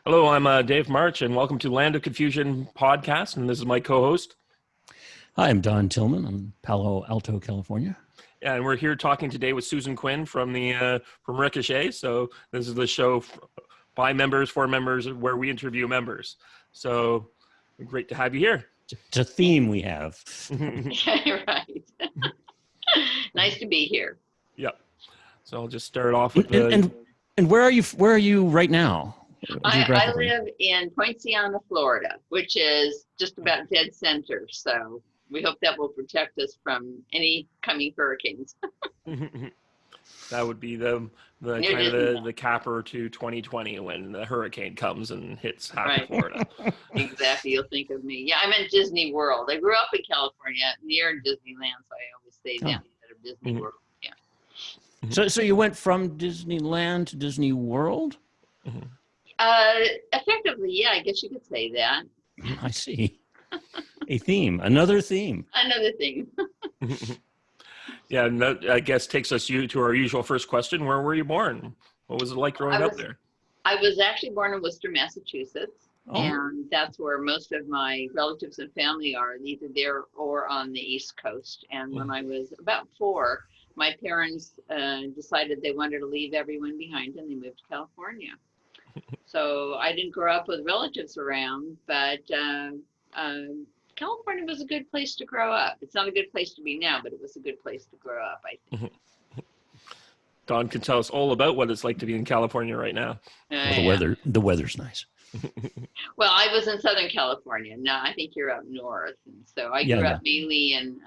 Hello, I'm Dave March, and welcome to Land of Confusion podcast. And this is my co-host. Hi, I'm Don Tillman. I'm Palo Alto, California. And we're here talking today with Susan Quinn from Ricochet. So this is the show by members, for members, where we interview members. So great to have you here. It's a theme we have. Right. Nice to be here. Yep. So I'll just start off with and where are you? Where are you right now? I live in Poinciana, Florida, which is just about dead center. So we hope that will protect us from any coming hurricanes. That would be the kind of the capper to 2020 when the hurricane comes and hits half of Florida. Exactly. You'll think of me. Yeah, I'm at Disney World. I grew up in California near Disneyland, so I always stay down instead of Disney World. Yeah. So you went from Disneyland to Disney World? Effectively, yeah, I guess you could say that. I see. A theme, another theme. Another theme. Yeah, and that, I guess, takes us to our usual first question. Where were you born? What was it like growing up there? I was actually born in Worcester, Massachusetts, and that's where most of my relatives and family are, either there or on the East Coast. And when I was about 4, my parents decided they wanted to leave everyone behind, and they moved to California. So I didn't grow up with relatives around, but California was a good place to grow up. It's not a good place to be now, but it was a good place to grow up, I think. Don can tell us all about what it's like to be in California right now. The weather's nice. Well, I was in Southern California. Now I think you're up north, and so I grew up mainly in.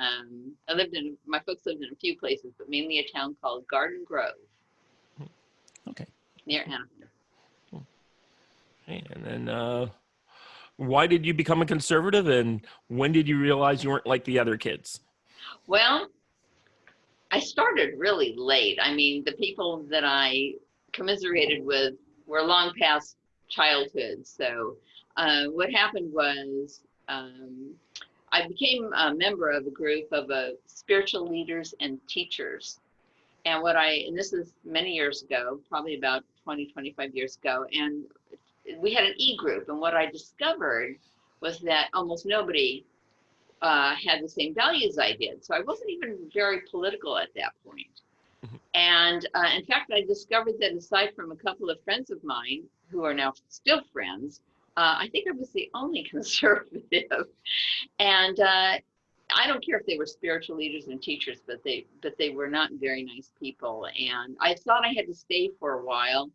My folks lived in a few places, but mainly a town called Garden Grove. Okay. Near Anaheim. Okay, and then why did you become a conservative, and when did you realize you weren't like the other kids? Well, I started really late. I mean, the people that I commiserated with were long past childhood. So what happened was I became a member of a group of spiritual leaders and teachers. And this is many years ago, probably about 20, 25 years ago. And we had an e-group, and what I discovered was that almost nobody had the same values I did. So I wasn't even very political at that point. And in fact, I discovered that aside from a couple of friends of mine who are now still friends, I think I was the only conservative. And I don't care if they were spiritual leaders and teachers, but they were not very nice people. And I thought I had to stay for a while,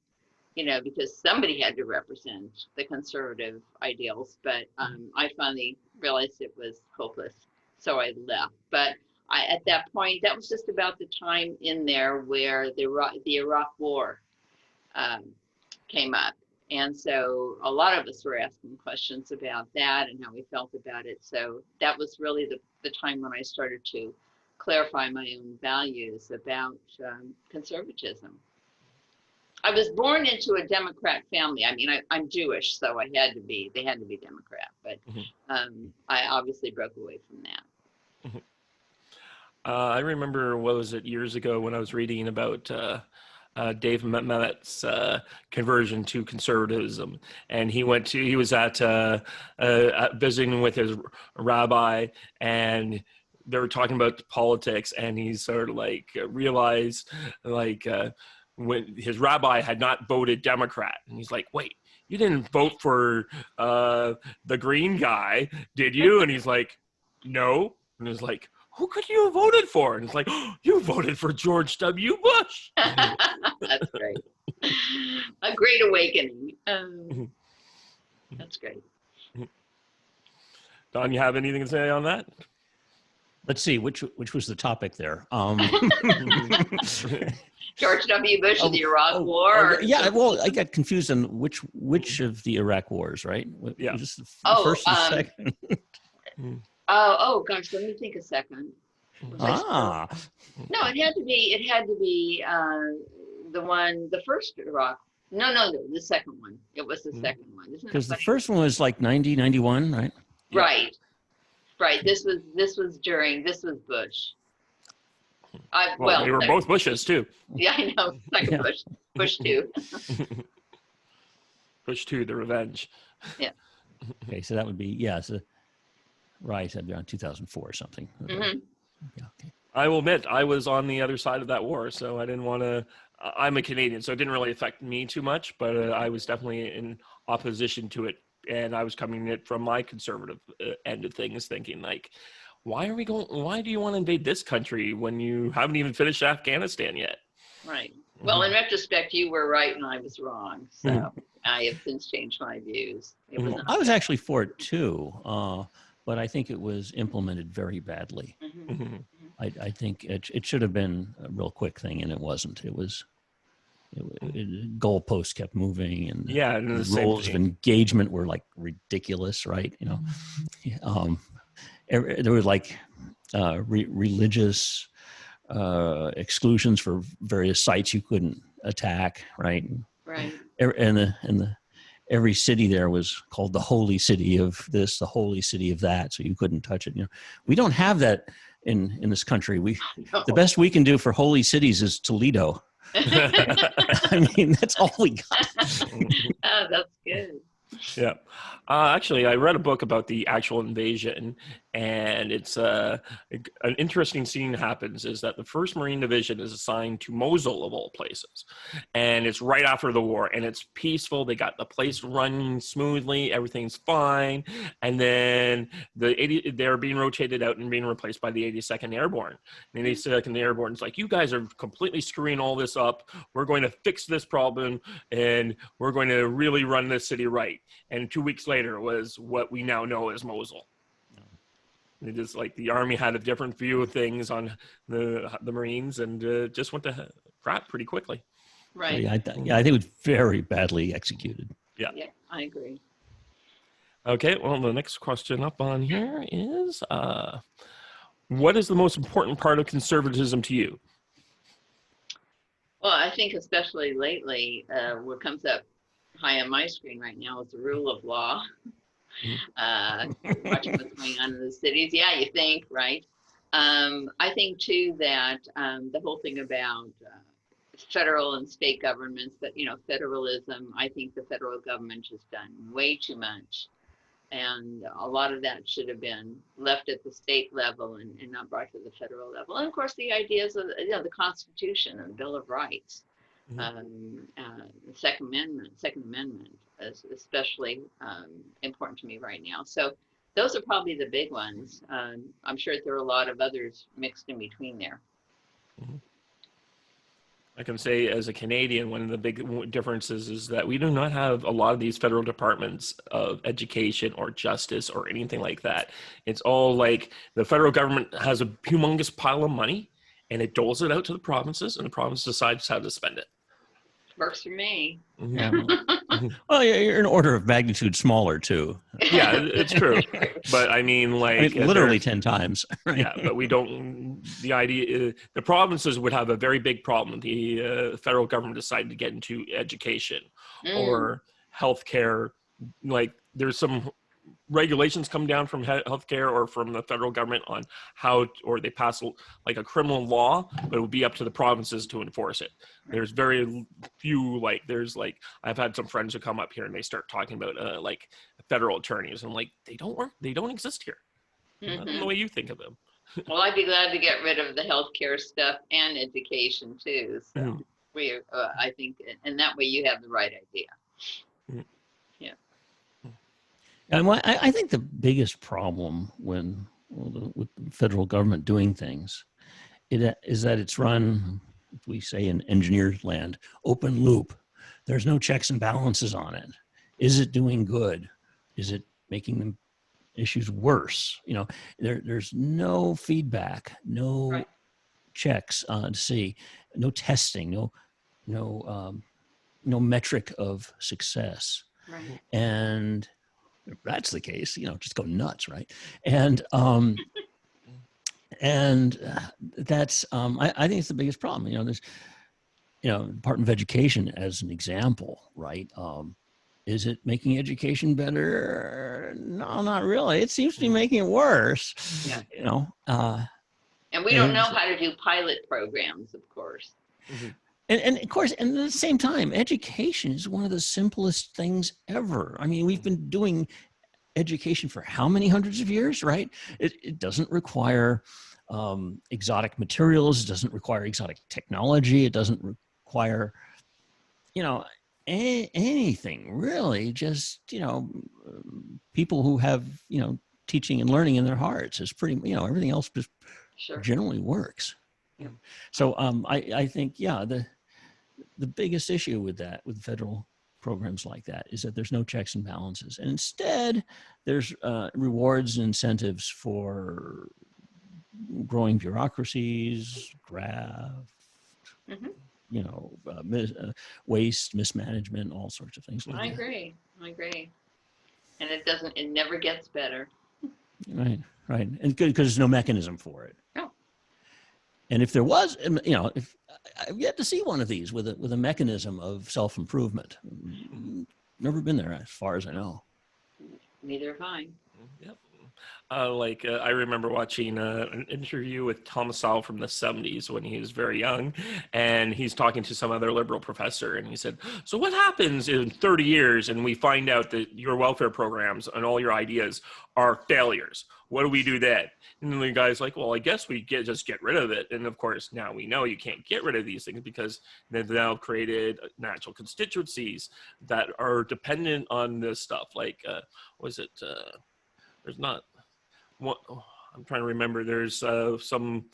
because somebody had to represent the conservative ideals, but I finally realized it was hopeless, so I left. But at that point, that was just about the time in there where the Iraq War came up. And so a lot of us were asking questions about that and how we felt about it. So that was really the time when I started to clarify my own values about conservatism. I was born into a Democrat family. I mean, I'm Jewish, so they had to be Democrat, but I obviously broke away from that. I remember, what was it, years ago when I was reading about Dave Mehmet's conversion to conservatism, and he was at visiting with his rabbi, and they were talking about politics, and he sort of realized when his rabbi had not voted Democrat, and he's like, wait, you didn't vote for the green guy, did you? And he's like, no. And he's like, who could you have voted for? And it's like, oh, you voted for George W. Bush. That's great. A great awakening. That's great. Don, you have anything to say on that? Let's see, which was the topic there? George W. Bush and the Iraq War. Yeah, well, I got confused on which of the Iraq wars, right? Yeah. Was this the first and second? Oh gosh, let me think a second. Ah. No, it had to be the first Iraq. No, the second one. It was the second one. Because the first one was like 90, 91, right? Yeah. Right. This was Bush. Well, they were both Bushes too. Yeah, I know. Second Bush too. Push 2, the revenge. Yeah. Okay, so that would be, yeah, so, right, that'd be around 2004 or something. Hmm. Yeah, okay. I will admit, I was on the other side of that war, so I didn't want to. I'm a Canadian, so it didn't really affect me too much, but I was definitely in opposition to it, and I was coming at it from my conservative end of things, thinking like, why are we going? Why do you want to invade this country when you haven't even finished Afghanistan yet? Right. Well, in retrospect, you were right and I was wrong. So I have since changed my views. It was Well, not I was that. actually for it too, but I think it was implemented very badly. Mhm. I think it should have been a real quick thing, and it wasn't. Goalposts kept moving, and Yeah, and the the same rules of thing. engagement were like ridiculous, right? There was like religious exclusions for various sites you couldn't attack, right? Right. Every city there was called the holy city of this, the holy city of that, so you couldn't touch it. We don't have that in this country. The best we can do for holy cities is Toledo. I mean, that's all we got. Oh, that's good. Yeah. Actually, I read a book about the actual invasion, and it's an interesting scene happens is that the 1st Marine Division is assigned to Mosul, of all places. And it's right after the war, and it's peaceful. They got the place running smoothly. Everything's fine. And then they're being rotated out and being replaced by the 82nd Airborne. And the 82nd Airborne is like, you guys are completely screwing all this up. We're going to fix this problem, and we're going to really run this city right. And 2 weeks later was what we now know as Mosul. It is like the Army had a different view of things on the Marines, and just went to crap pretty quickly. Right. Yeah, I think it was very badly executed. Yeah. Yeah, I agree. Okay, well, the next question up on here is, what is the most important part of conservatism to you? Well, I think especially lately, what comes up high on my screen right now is the rule of law. Watching what's going on in the cities. Yeah, you think, right? I think too that the whole thing about federal and state governments, that federalism. I think the federal government has done way too much, and a lot of that should have been left at the state level and not brought to the federal level. And of course, the ideas of the Constitution and the Bill of Rights. The Second Amendment is especially important to me right now. So those are probably the big ones. I'm sure there are a lot of others mixed in between there. I can say as a Canadian, one of the big differences is that we do not have a lot of these federal departments of education or justice or anything like that. It's all like the federal government has a humongous pile of money and it doles it out to the provinces, and the province decides how to spend it. Works for me. Yeah. Well, you're an order of magnitude smaller too. Yeah, it's true. But I mean, like, literally 10 times. Right? Yeah, but we don't. The idea, the provinces would have a very big problem. The federal government decided to get into education or healthcare. Like, there's some regulations come down from healthcare or from the federal government on how, or they pass like a criminal law, but it would be up to the provinces to enforce it. There's very few, like, I've had some friends who come up here and they start talking about like federal attorneys, and I'm like, they don't exist here. Not the way you think of them. Well, I'd be glad to get rid of the healthcare stuff and education too. So I think, and that way you have the right idea. Yeah. And I think the biggest problem with the federal government doing things is that it's run, we say in engineer's land, open loop. There's no checks and balances on it. Is it doing good? Is it making them issues worse? There's no feedback, no checks to see, no testing, no metric of success. Right. And if that's the case, just go nuts, right? And that's I think it's the biggest problem. There's Department of Education as an example, right? Is it making education better? No, not really. It seems to be making it worse. Yeah. And we don't know how to do pilot programs, of course. And of course, and at the same time, education is one of the simplest things ever. I mean, we've been doing education for how many hundreds of years, right? It doesn't require exotic materials. It doesn't require exotic technology. It doesn't require, you know, anything really. Just, you know, people who have, you know, teaching and learning in their hearts is pretty, you know, everything else just Sure. generally works. Yeah. So I think, yeah, the biggest issue with that, with federal programs like that, is that there's no checks and balances. And instead, there's rewards and incentives for growing bureaucracies, graft, Mhm. you know, waste, mismanagement, all sorts of things like I that. agree. I agree. And it never gets better. Right, right. And good, because there's no mechanism for it. No. And if there was, you know, if I've yet to see one of these with a mechanism of self-improvement. Never been there as far as I know. Neither have I. Yep. I remember watching an interview with Tom Sowell from the 70s when he was very young, and he's talking to some other liberal professor, and he said, so what happens in 30 years and we find out that your welfare programs and all your ideas are failures? What do we do then? And then the guy's like, well, I guess we just get rid of it. And of course, now we know you can't get rid of these things because they've now created natural constituencies that are dependent on this stuff. Like, was it... there's not what I'm trying to remember. There's some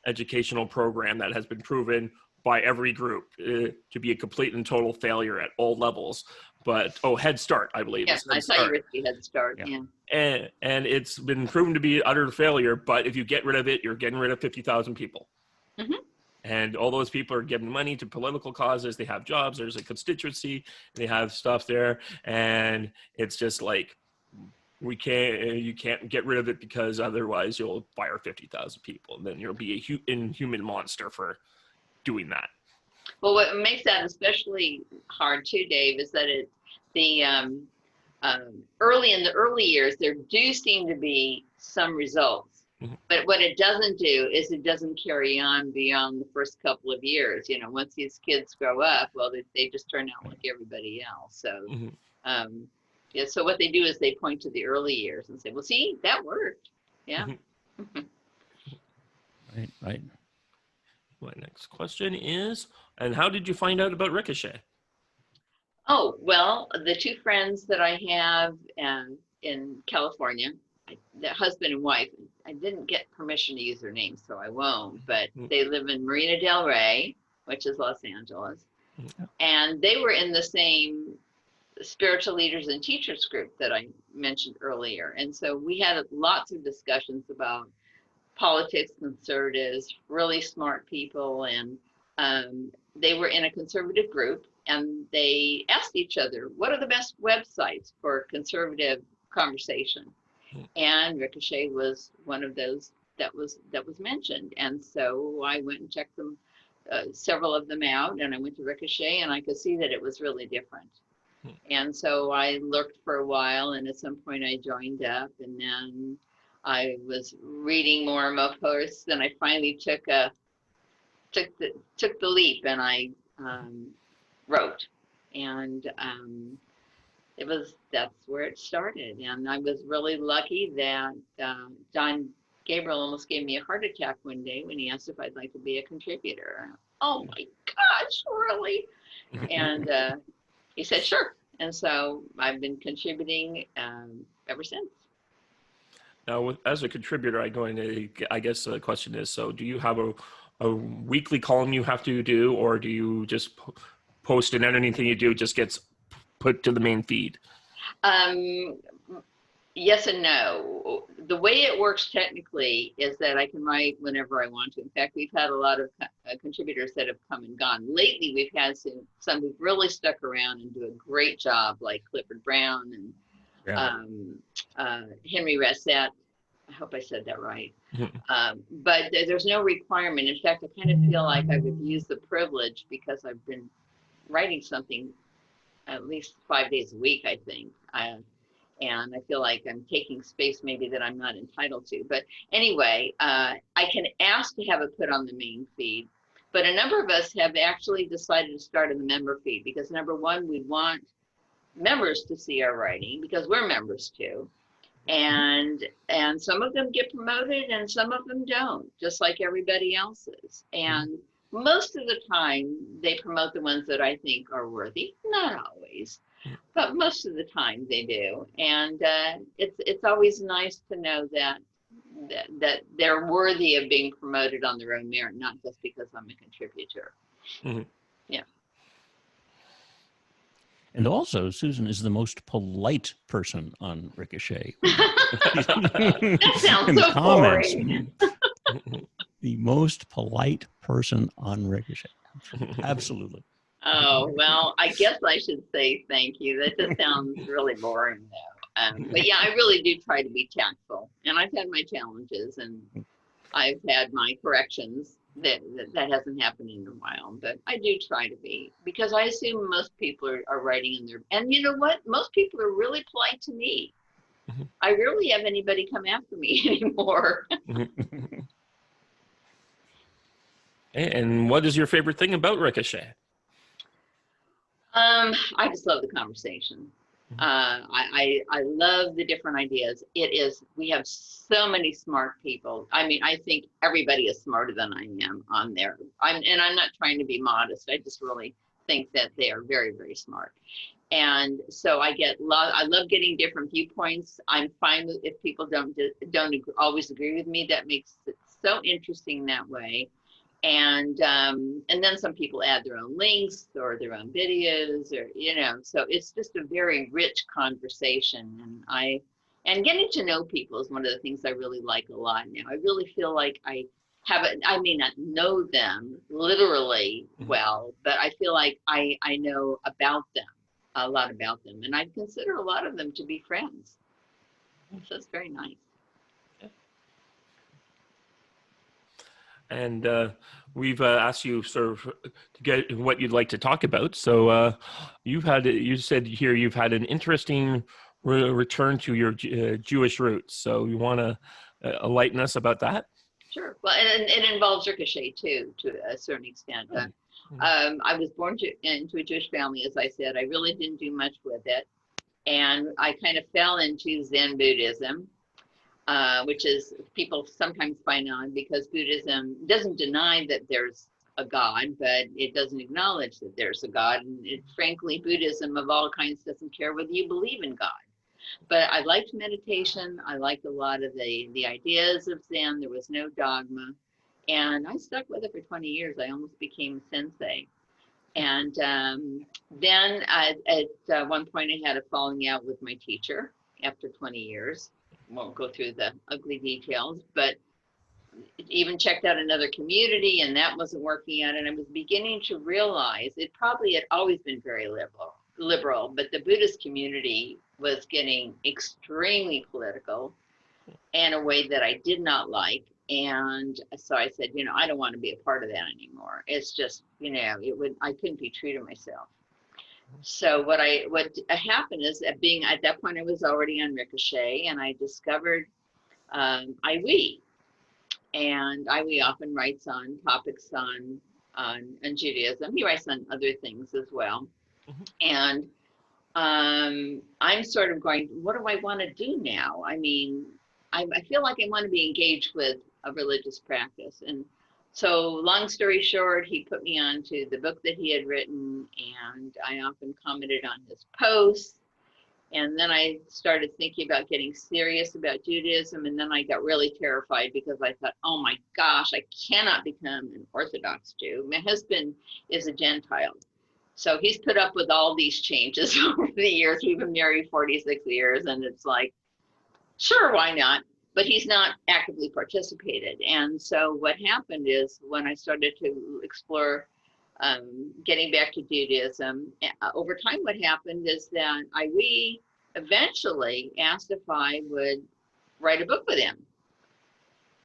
educational program that has been proven by every group to be a complete and total failure at all levels. But Head Start, I believe. Yeah, I saw you with the Head Start. Yeah. Yeah. And it's been proven to be utter failure. But if you get rid of it, you're getting rid of 50,000 people. Mhm. And all those people are giving money to political causes. They have jobs. There's a constituency. They have stuff there, and it's just like, you can't get rid of it because otherwise you'll fire 50,000 people and then you'll be a inhuman monster for doing that. Well, what makes that especially hard too, Dave, is that the early in the early years there do seem to be some results, but what it doesn't do is it doesn't carry on beyond the first couple of years. You know, once these kids grow up, well, they just turn out like everybody else. So. Yeah, so what they do is they point to the early years and say, well, see, that worked. Yeah. Right. My next question is, and how did you find out about Ricochet? Oh, well, the two friends that I have in California, the husband and wife, I didn't get permission to use their names, so I won't, but they live in Marina del Rey, which is Los Angeles. And they were in the same spiritual leaders and teachers group that I mentioned earlier. And so we had lots of discussions about politics, conservatives, really smart people. And they were in a conservative group and they asked each other, what are the best websites for conservative conversation? And Ricochet was one of those that was mentioned. And so I went and checked them, several of them out, and I went to Ricochet and I could see that it was really different. And so I lurked for a while, and at some point I joined up, and then I was reading more and more posts, and I finally took the leap, and I wrote, and that's where it started. And I was really lucky that John Gabriel almost gave me a heart attack one day when he asked if I'd like to be a contributor. Oh my gosh, really? And he said, sure. And so I've been contributing ever since. Now, as a contributor, I guess the question is, so do you have a weekly column you have to do, or do you just post and then anything you do just gets put to the main feed? Yes and no. The way it works technically is that I can write whenever I want to. In fact, we've had a lot of contributors that have come and gone. Lately, we've had some who've really stuck around and do a great job, like Clifford Brown and Henry Ressett. I hope I said that right. But there's no requirement. In fact, I kind of feel like I've abused the privilege because I've been writing something at least 5 days a week, I think. And I feel like I'm taking space maybe that I'm not entitled to. But anyway, I can ask to have it put on the main feed, But a number of us have actually decided to start a member feed because number one, we want members to see our writing because we're members too. And some of them get promoted and some of them don't, just like everybody else's. And most of the time they promote the ones that I think are worthy, not always, but most of the time they do. And it's always nice to know that they're worthy of being promoted on their own merit, not just because I'm a contributor. Mhm. Yeah. And also, Susan is the most polite person on Ricochet. That sounds In so comments, boring. the most polite person on Ricochet. Absolutely. Oh, well, I guess I should say thank you. That just sounds really boring, though. But yeah, I really do try to be tactful, and I've had my challenges, and I've had my corrections. That hasn't happened in a while, but I do try to be because I assume most people are writing in their. And you know what? Most people are really polite to me. I rarely have anybody come after me anymore. And what is your favorite thing about Ricochet? I just love the conversation. I love the different ideas. We have so many smart people. I mean, I think everybody is smarter than I am on there. I'm not trying to be modest. I just really think that they are very, very smart. And so I love getting different viewpoints. I'm fine with if people don't always agree with me. That makes it so interesting that way. And then some people add their own links or their own videos, or so it's just a very rich conversation. And getting to know people is one of the things I really like a lot now. I really feel like I may not know them literally well, but I feel like I know about them, a lot about them, and I consider a lot of them to be friends. So it's very nice. And we've asked you sort of to get what you'd like to talk about. So you said here you've had an interesting return to your Jewish roots. So you want to enlighten us about that? Sure. Well, and it involves Ricochet too, to a certain extent. I was born into a Jewish family, as I said. I really didn't do much with it, and I kind of fell into Zen Buddhism. Which is people sometimes find out because Buddhism doesn't deny that there's a God, but it doesn't acknowledge that there's a God. And frankly, Buddhism of all kinds doesn't care whether you believe in God. But I liked meditation. I liked a lot of the ideas of Zen. There was no dogma. And I stuck with it for 20 years. I almost became a sensei. And then at one point I had a falling out with my teacher after 20 years. Won't go through the ugly details, but even checked out another community and that wasn't working out. And I was beginning to realize it probably had always been very liberal, but the Buddhist community was getting extremely political in a way that I did not like. And so I said, I don't want to be a part of that anymore. It's just, I couldn't be true to myself. So what happened is at that point I was already on Ricochet, and I discovered Iwi, and Iwi often writes on topics on Judaism. He writes on other things as well, and I'm sort of going, what do I want to do now? I mean, I feel like I want to be engaged with a religious practice, and so long story short, he put me on to the book that he had written, and I often commented on his posts. And then I started thinking about getting serious about Judaism, and then I got really terrified because I thought, oh my gosh, I cannot become an Orthodox Jew. My husband is a Gentile. So he's put up with all these changes over the years. We've been married 46 years, and it's like, sure, why not? But he's not actively participated. And so what happened is when I started to explore getting back to Judaism, over time what happened is that Iwi eventually asked if I would write a book with him.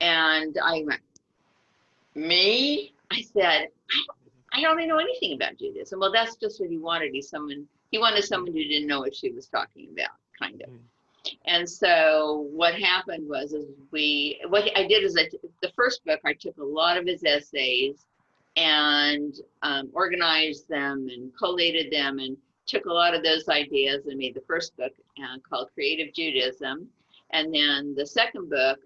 And I went, me? I said, I don't know anything about Judaism. Well, that's just what he wanted. He wanted someone who didn't know what she was talking about, kind of. And so what happened was, what I did is the first book, I took a lot of his essays and organized them and collated them and took a lot of those ideas and made the first book called Creative Judaism. And then the second book,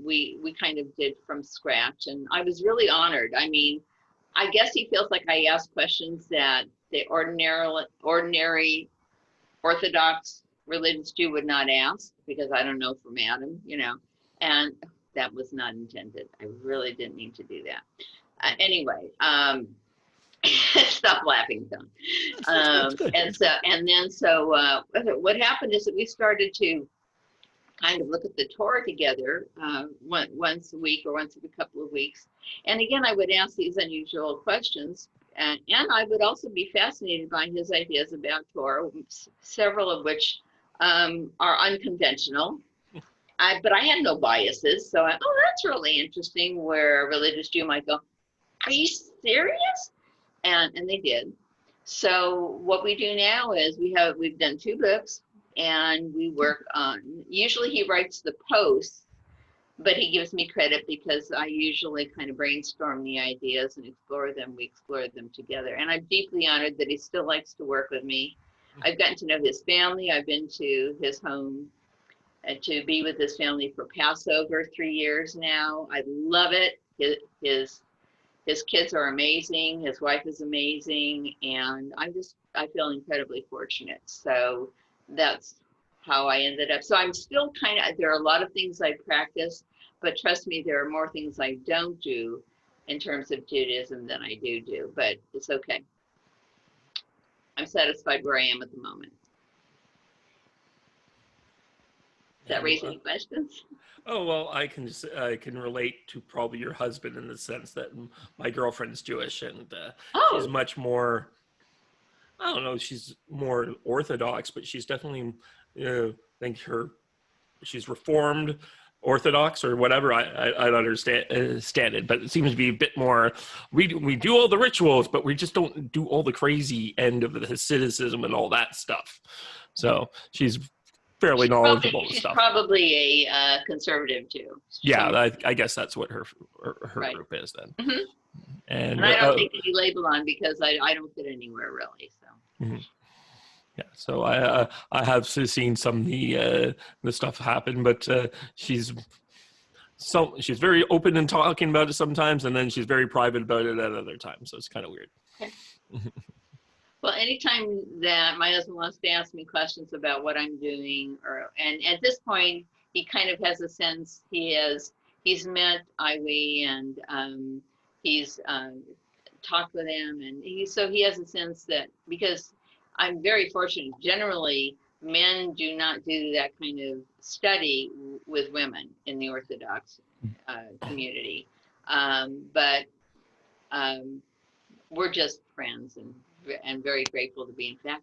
we kind of did from scratch. And I was really honored. I mean, I guess he feels like I asked questions that the ordinary Orthodox religious Jew would not ask, because I don't know from Adam, you know, and that was not intended. I really didn't mean to do that. Anyway, stop laughing, Tom. That's good. So what happened is that we started to kind of look at the Torah together once a week or once every couple of weeks. And again, I would ask these unusual questions. And I would also be fascinated by his ideas about Torah, several of which are unconventional. But I had no biases. So that's really interesting, where a religious Jew might go, are you serious? And they did. So what we do now is we've done 2 books, and we work on, usually he writes the posts, but he gives me credit because I usually kind of brainstorm the ideas and explore them. We explore them together. And I'm deeply honored that he still likes to work with me. I've gotten to know his family. I've been to his home to be with his family for Passover 3 years now. I love it. His kids are amazing. His wife is amazing. And I feel incredibly fortunate. So that's how I ended up. So I'm still there are a lot of things I practice, but trust me, there are more things I don't do in terms of Judaism than I do, but it's okay. I'm satisfied where I am at the moment. Does that raise any questions? Oh, well, I can relate to probably your husband in the sense that my girlfriend's Jewish, and she's much more, I don't know, she's more Orthodox, but she's definitely, I think she's Reformed Orthodox or whatever. I don't understand it, but it seems to be a bit more, we do all the rituals, but we just don't do all the crazy end of the Hasidism and all that stuff. So she's fairly knowledgeable with she's stuff. Probably a conservative too. Yeah, I guess that's what her right. group is then. Mm-hmm. And I don't take any label on because I don't fit anywhere really. So. Mm-hmm. Yeah, so I have seen some of the stuff happen, but she's very open and talking about it sometimes, and then she's very private about it at other times. So it's kind of weird. Okay. Well, anytime that my husband wants to ask me questions about what I'm doing, and at this point, he kind of has a sense. He's met Iwi, and he's talked with him, and he has a sense that, because I'm very fortunate. Generally, men do not do that kind of study with women in the Orthodox community, but we're just friends and very grateful to be. In fact,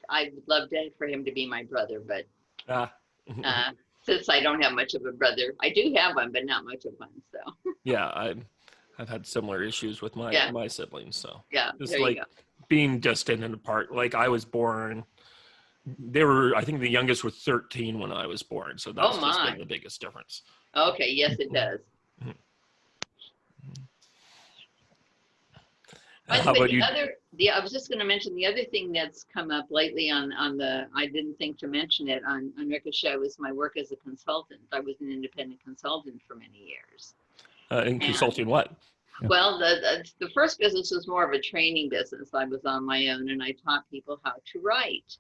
I would love for him to be my brother, but since I don't have much of a brother, I do have one, but not much of one. So yeah, I've had similar issues with my siblings. So yeah, just there like you go. Being distant and apart. Like I was born, I think the youngest was 13 when I was born. So that's just been the biggest difference. Okay, yes, it does. How about you? I was just going to mention the other thing that's come up lately on I didn't think to mention it on Ricochet, was my work as a consultant. I was an independent consultant for many years. In consulting what? Well, the first business was more of a training business. I was on my own, and I taught people how to write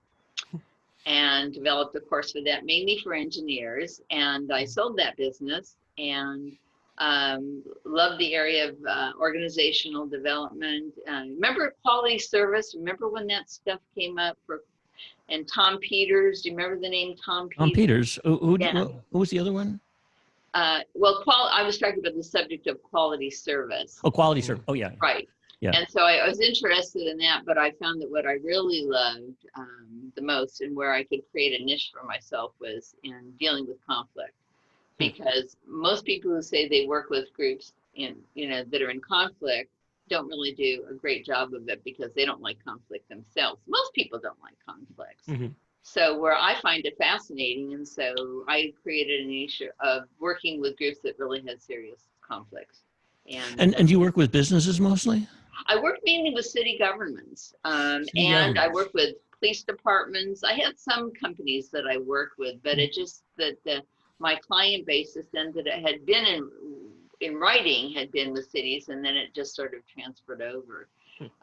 and developed a course for that, mainly for engineers. And I sold that business and loved the area of organizational development. Remember quality service? Remember when that stuff came up and Tom Peters? Do you remember the name Tom Peters? Tom Peters. Who was the other one? I was talking about the subject of quality service. Oh, quality service. Oh, yeah. Right. Yeah. And so I was interested in that, but I found that what I really loved the most, and where I could create a niche for myself, was in dealing with conflict. Because most people who say they work with groups that are in conflict don't really do a great job of it, because they don't like conflict themselves. Most people don't like conflicts. Mm-hmm. So where I find it fascinating, and so I created a niche of working with groups that really had serious conflicts. And you work with businesses mostly? I work mainly with city governments, and I work with police departments. I have some companies that I work with, but it just that my client base is then that it had been in writing had been with cities, and then it just sort of transferred over.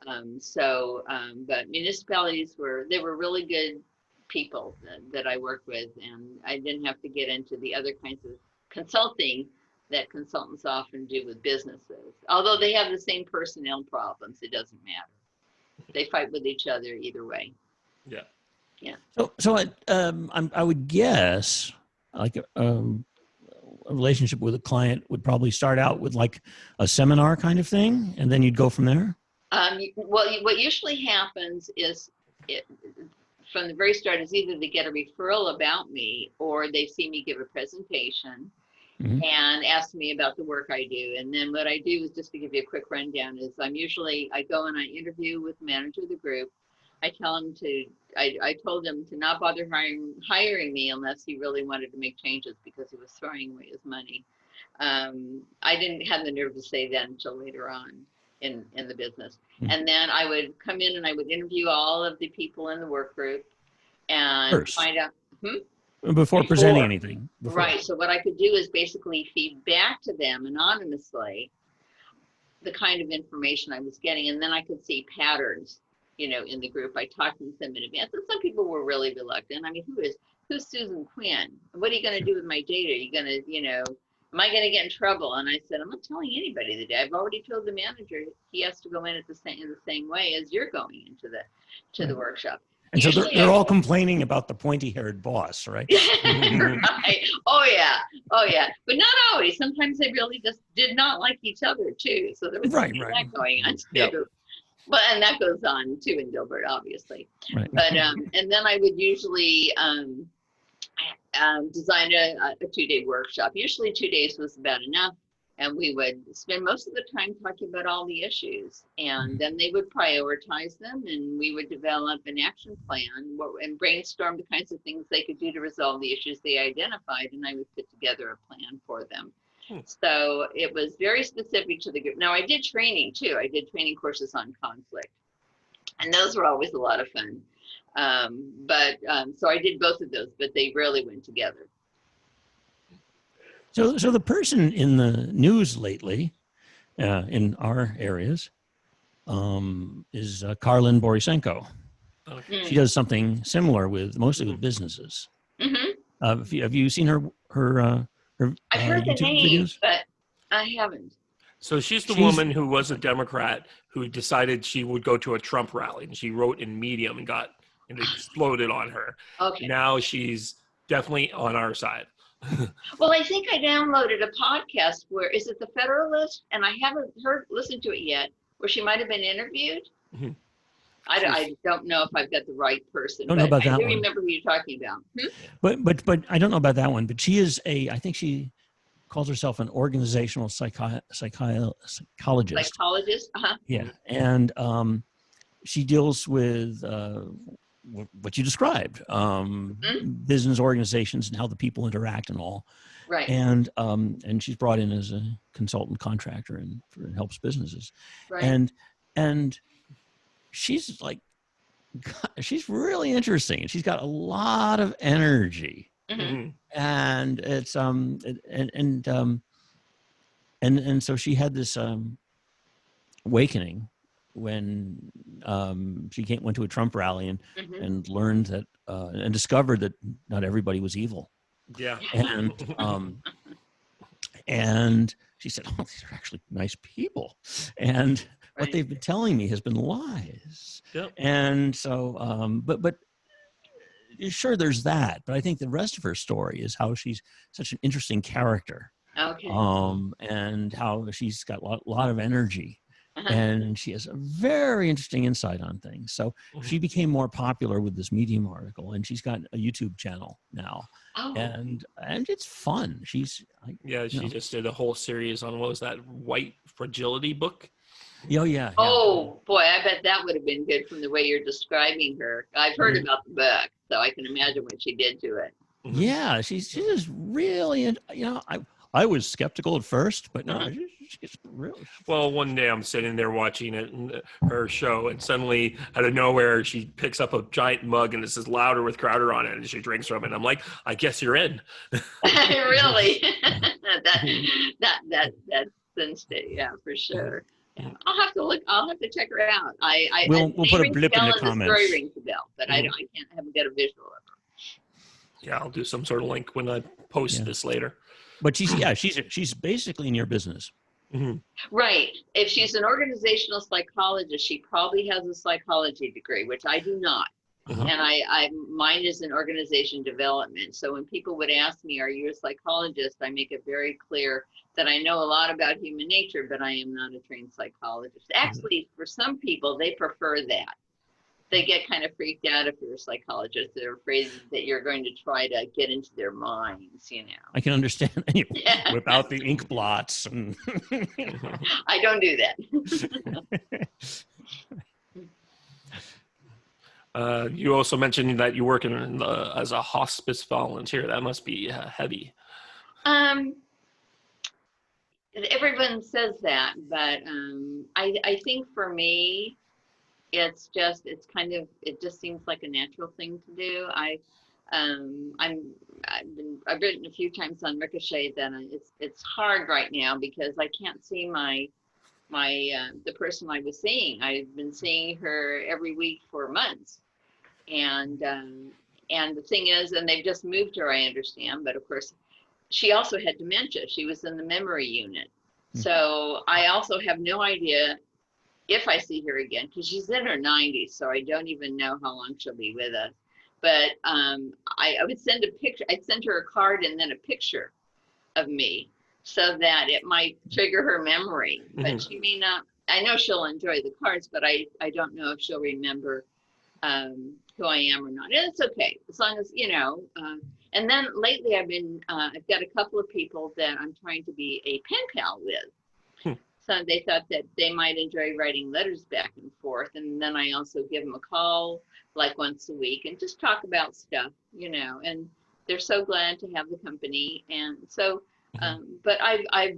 But municipalities were really good people that I work with, and I didn't have to get into the other kinds of consulting that consultants often do with businesses. Although they have the same personnel problems, it doesn't matter. They fight with each other either way. Yeah. Yeah. So I would guess like a relationship with a client would probably start out with like a seminar kind of thing, and then you'd go from there. Well, what usually happens is from the very start is either they get a referral about me or they see me give a presentation and ask me about the work I do. And then what I do is, just to give you a quick rundown, is I go and I interview with the manager of the group. I told him to not bother hiring me unless he really wanted to make changes because he was throwing away his money. I didn't have the nerve to say that until later on in the business. And then I would come in and I would interview all of the people in the work group and find out. Before presenting anything. Right. So what I could do is basically feed back to them anonymously the kind of information I was getting. And then I could see patterns, in the group. I talked to them in advance. And some people were really reluctant. I mean, who's Susan Quinn? What are you going to do with my data? Are you going to, am I going to get in trouble? And I said, I'm not telling anybody the day. I've already told the manager he has to go in the same way as you're going into the workshop. And so they're all complaining about the pointy-haired boss, right? Right. Oh yeah. But not always. Sometimes they really just did not like each other too. So there was that going on too. Yep. But and that goes on too in Dilbert, obviously. Right. But and then I would usually design a 2-day workshop. Usually 2 days was about enough. And we would spend most of the time talking about all the issues, and then they would prioritize them, and we would develop an action plan and brainstorm the kinds of things they could do to resolve the issues they identified, and I would put together a plan for them. So it was very specific to the group. Now, I did training too. I did training courses on conflict, and those were always a lot of fun. So I did both of those, but they rarely went together. So the person in the news lately, in our areas, is Karlin Borisenko. She does something similar mostly with businesses. Have you seen her I've heard YouTube the name, videos? but I haven't. So she's the woman who was a Democrat who decided she would go to a Trump rally, and she wrote in Medium and it exploded on her. Okay. Now she's definitely on our side. Well, I think I downloaded a podcast is it the Federalist? And I haven't listened to it yet, where she might have been interviewed. I don't know if I've got the right person. Don't know about that one. I do remember who you're talking about. But I don't know about that one. But she is I think she calls herself an organizational psychologist. Psychologist? Yeah, and she deals with what you described, business organizations and how the people interact and all. Right. And she's brought in as a consultant contractor and helps businesses. Right. And she's she's really interesting, and she's got a lot of energy. And it's and so she had this awakening when she went to a Trump rally and learned that and discovered that not everybody was evil. Yeah. And she said, "Oh, these are actually nice people." And what they've been telling me has been lies. Yep. And so, but sure, there's that. But I think the rest of her story is how she's such an interesting character. Okay. And how she's got a lot of energy. And she has a very interesting insight on things. So she became more popular with this Medium article, and she's got a YouTube channel now. And it's fun. She just did a whole series on, what was that, White Fragility book? Oh, yeah. Oh, boy, I bet that would have been good from the way you're describing her. I've heard about the book, so I can imagine what she did to it. Yeah, she's just really, I was skeptical at first, but no, she's really. Well, one day I'm sitting there watching it and her show, and suddenly out of nowhere she picks up a giant mug and it says "Louder" with Crowder on it, and she drinks from it. I'm like, I guess you're in. Really? That's instant. Yeah, for sure. Yeah. I'll have to look. I'll have to check her out. We'll put a rings blip in bell the and comments. story rings a bell, but I haven't got a visual of her. Yeah, I'll do some sort of link when I post this later. But she's basically in your business. Mm-hmm. Right. If she's an organizational psychologist, she probably has a psychology degree, which I do not. Uh-huh. And mine is in organization development. So when people would ask me, are you a psychologist? I make it very clear that I know a lot about human nature, but I am not a trained psychologist. Actually, for some people, they prefer that. They get kind of freaked out if you're a psychologist. They're afraid that you're going to try to get into their minds, you know. I can understand. Whip out the ink blots. And I don't do that. You also mentioned that you work as a hospice volunteer. That must be heavy. Everyone says that, but I think for me, it just seems like a natural thing to do. I've written a few times on Ricochet that it's hard right now because I can't see the person I was seeing. I've been seeing her every week for months, and the thing is, and they've just moved her, I understand, but of course, she also had dementia. She was in the memory unit, so I also have no idea if I see her again, because she's in her 90s, so I don't even know how long she'll be with us. But I would send a picture. I'd send her a card and then a picture of me so that it might trigger her memory. But she may not. I know she'll enjoy the cards, but I don't know if she'll remember who I am or not. And it's okay, as long as, you know. And then lately I've got a couple of people that I'm trying to be a pen pal with. So they thought that they might enjoy writing letters back and forth. And then I also give them a call like once a week and just talk about stuff, you know, and they're so glad to have the company. And so, but I've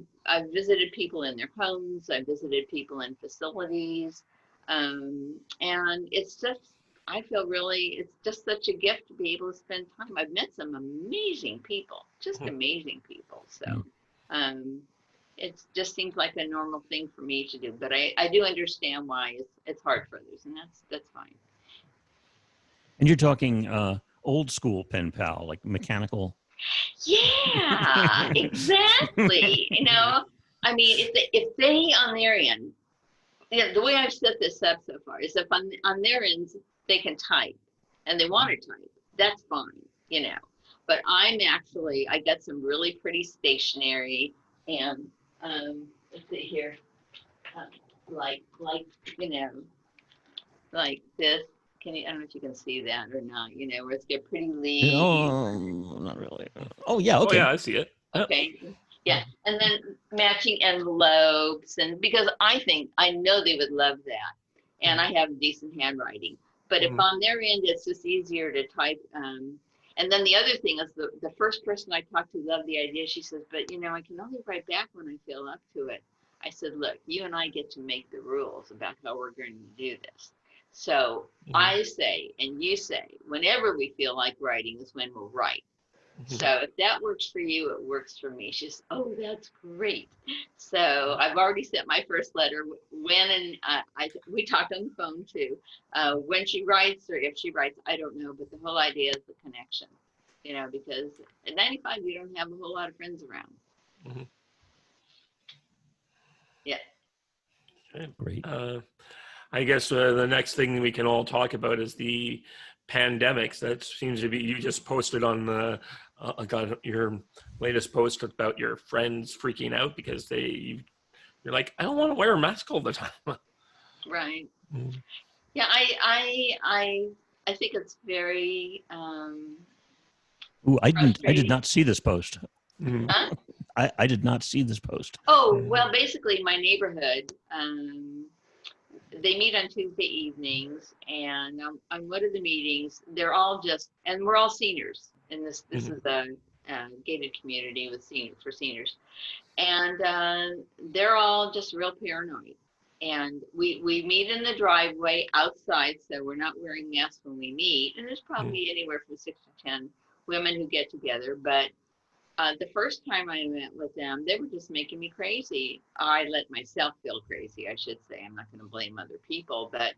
visited people in their homes. I've visited people in facilities. And it's just, I feel really, it's just such a gift to be able to spend time. I've met some amazing people, just amazing people. So, it just seems like a normal thing for me to do, but I do understand why it's hard for others, and that's fine. And you're talking old school pen pal, like mechanical. Yeah, exactly. You know, I mean, if they on their end, you know, the way I've set this up so far is if on their ends they can type and they want to type, that's fine, you know. But I got some really pretty stationery and let's see here, like you know, like this. I don't know if you can see that or not. You know, where it's got pretty leaves. Oh, not really. Oh yeah, okay. Oh yeah, I see it. Okay, yeah, and then matching envelopes, and because I know they would love that, and I have decent handwriting. But if on their end it's just easier to type. And then the other thing is the first person I talked to loved the idea. She says, but you know, I can only write back when I feel up to it. I said, look, you and I get to make the rules about how we're going to do this. So I say, and you say, whenever we feel like writing is when we'll write. So if that works for you, it works for me. She says, oh, that's great. So I've already sent my first letter. We talked on the phone too. When she writes or if she writes, I don't know. But the whole idea is the connection, you know, because at 95, you don't have a whole lot of friends around. Yeah. Okay. Great. I guess the next thing we can all talk about is the pandemics. That seems to be, you just posted on the, got your latest post about your friends freaking out because you're like, I don't want to wear a mask all the time. Right. Yeah, I think it's very Ooh, I did not see this post. Huh? I did not see this post. Oh, well, basically my neighborhood, they meet on Tuesday evenings, and on one of the meetings, they're all and we're all seniors, and this is gated community with for seniors, and they're all just real paranoid. And we meet in the driveway outside, so we're not wearing masks when we meet. And there's probably anywhere from 6 to 10 women who get together. But the first time I met with them, they were just making me crazy. I let myself feel crazy, I should say. I'm not going to blame other people, but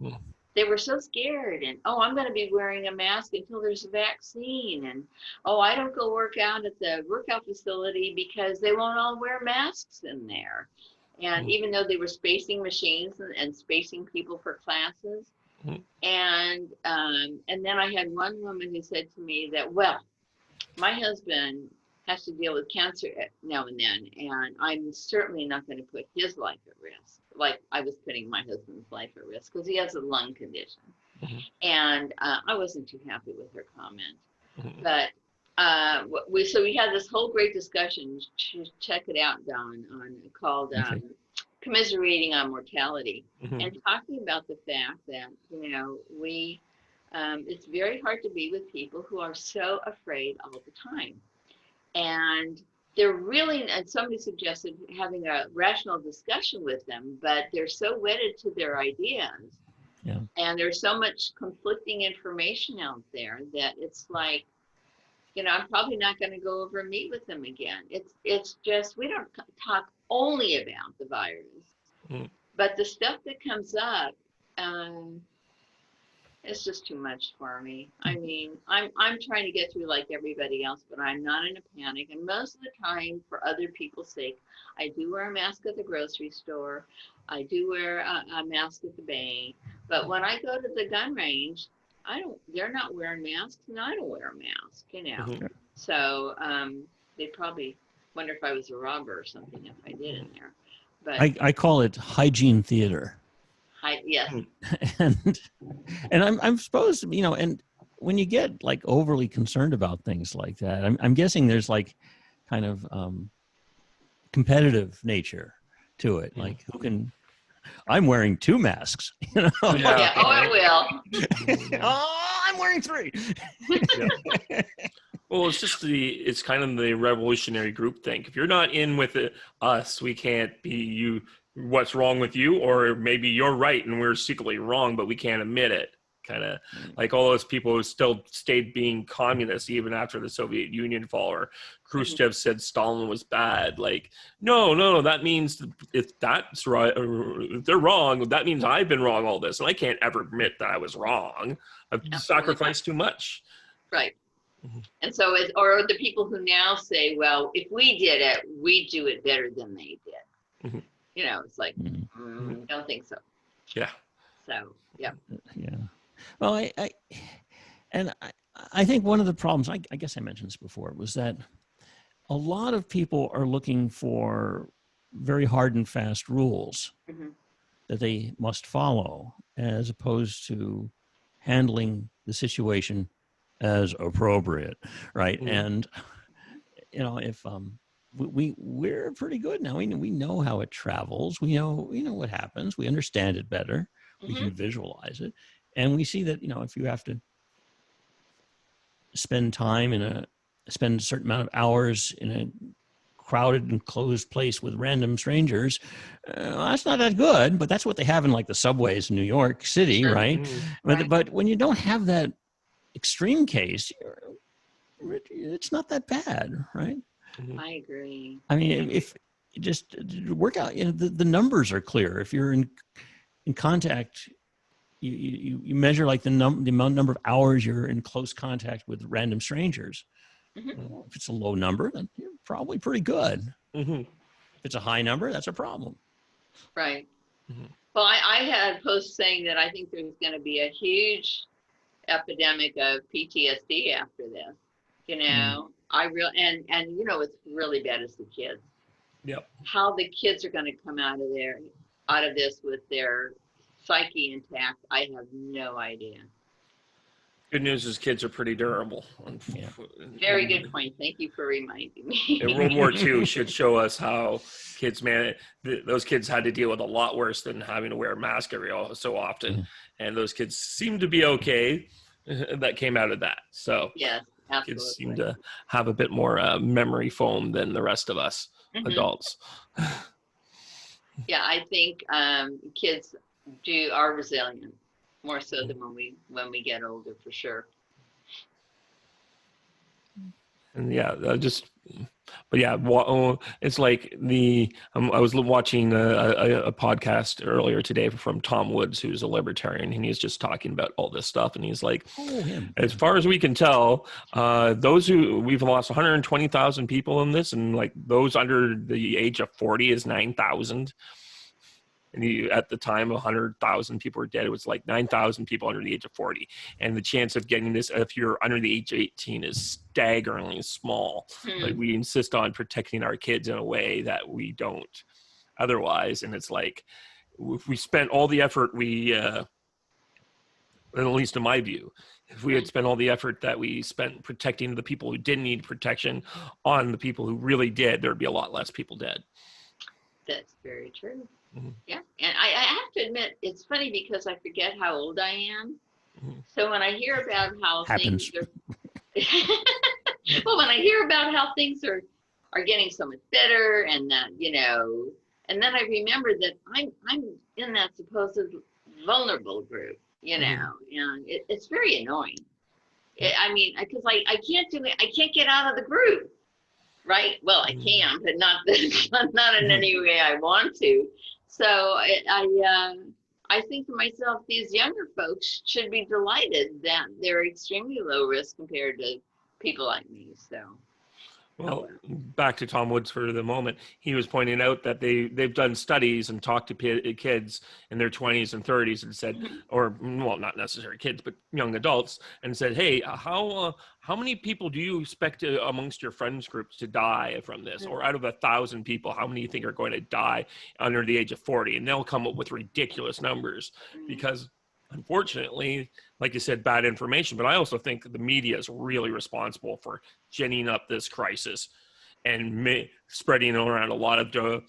they were so scared. And, oh, I'm going to be wearing a mask until there's a vaccine. And, oh, I don't go work out at the workout facility because they won't all wear masks in there. And even though they were spacing machines and spacing people for classes. And then I had one woman who said to me that, well, my husband has to deal with cancer now and then, and I'm certainly not going to put his life at risk, like I was putting my husband's life at risk, because he has a lung condition. And I wasn't too happy with her comment. But we had this whole great discussion. Check it out, Don, called Commiserating on Mortality, and talking about the fact that, you know, it's very hard to be with people who are so afraid all the time. And they're really, and somebody suggested having a rational discussion with them, but they're so wedded to their ideas. Yeah. And there's so much conflicting information out there that it's like, you know, I'm probably not going to go over and meet with them again. It's just, we don't talk only about the virus, but the stuff that comes up, it's just too much for me. I mean, I'm trying to get through like everybody else, but I'm not in a panic. And most of the time, for other people's sake, I do wear a mask at the grocery store. I do wear a mask at the bank. But when I go to the gun range, they're not wearing masks, and I don't wear a mask, you know. So they probably wonder if I was a robber or something if I did in there. But I call it hygiene theater. Yes. And I'm supposed to, you know, and when you get like overly concerned about things like that, I'm guessing there's like kind of competitive nature to it. Like I'm wearing 2 masks, you know? Yeah. Oh, I will. Oh, I'm wearing 3. Well, it's kind of the revolutionary group thing. If you're not in with us, we can't be you. What's wrong with you? Or maybe you're right and we're secretly wrong, but we can't admit it. Kind of like all those people who still stayed being communists even after the Soviet Union fall, or Khrushchev said Stalin was bad. Like, no, that means if that's right, or if they're wrong, that means I've been wrong all this, and I can't ever admit that I was wrong. I've sacrificed too much. Right. And so or the people who now say, well, if we did it, we do it better than they did. You know, it's like, don't think so. Yeah. So, yeah. Yeah. Well, I think one of the problems, I guess I mentioned this before, was that a lot of people are looking for very hard and fast rules that they must follow, as opposed to handling the situation as appropriate, right? And, you know, if we're pretty good now. We know how it travels. We know what happens. We understand it better. We can visualize it, and we see that, you know, if you have to spend a certain amount of hours in a crowded and closed place with random strangers, that's not that good. But that's what they have in like the subways in New York City, right? But when you don't have that extreme case, it's not that bad, right? I agree. I mean, if you just work out, you know, the numbers are clear. If you're in contact, you measure like the number of hours you're in close contact with random strangers. If it's a low number, then you're probably pretty good. If it's a high number, that's a problem. Right. Well, I had a post saying that I think there's going to be a huge epidemic of PTSD after this. You know, and you know, it's really bad as the kids. Yep. How the kids are going to come out of this with their psyche intact, I have no idea. Good news is kids are pretty durable. Very good point. Thank you for reminding me. World War II should show us how kids, those kids had to deal with a lot worse than having to wear a mask so often. And those kids seem to be okay that came out of that. So yes. Kids seem Absolutely. to have a bit more memory foam than the rest of us Mhm. adults. Yeah, I think kids are resilient more so than when we get older, for sure. And yeah, but yeah, it's like I was watching a podcast earlier today from Tom Woods, who's a libertarian, and he's just talking about all this stuff. And he's like, Oh, him. as far as we can tell, we've lost 120,000 people in this, and like those under the age of 40 is 9,000. And at the time, 100,000 people were dead. It was like 9,000 people under the age of 40. And the chance of getting this, if you're under the age of 18, is staggeringly small. But we insist on protecting our kids in a way that we don't otherwise. And it's like, if we spent all the effort at least in my view, if we had spent all the effort that we spent protecting the people who didn't need protection on the people who really did, there'd be a lot less people dead. That's very true. Mhm. Yeah. And I have to admit, it's funny because I forget how old I am. Mhm. So when I hear about how Happens. things are, well, when I hear about how things are getting so much better, and that, and then I remember that I'm in that supposed vulnerable group, and it's very annoying. I mean, because I can't do it. I can't get out of the group. Right. Well, I can, but not not in any way I want to. So I think to myself, these younger folks should be delighted that they're extremely low risk compared to people like me. So, Well, back to Tom Woods for the moment. He was pointing out that they've done studies and talked to kids in their 20s and 30s and said, or well, not necessarily kids, but young adults, and said, hey, how many people do you expect amongst your friends groups to die from this? Or out of 1,000 people, how many you think are going to die under the age of 40? And they'll come up with ridiculous numbers because, unfortunately, like you said, bad information. But I also think the media is really responsible for ginning up this crisis and spreading around a lot of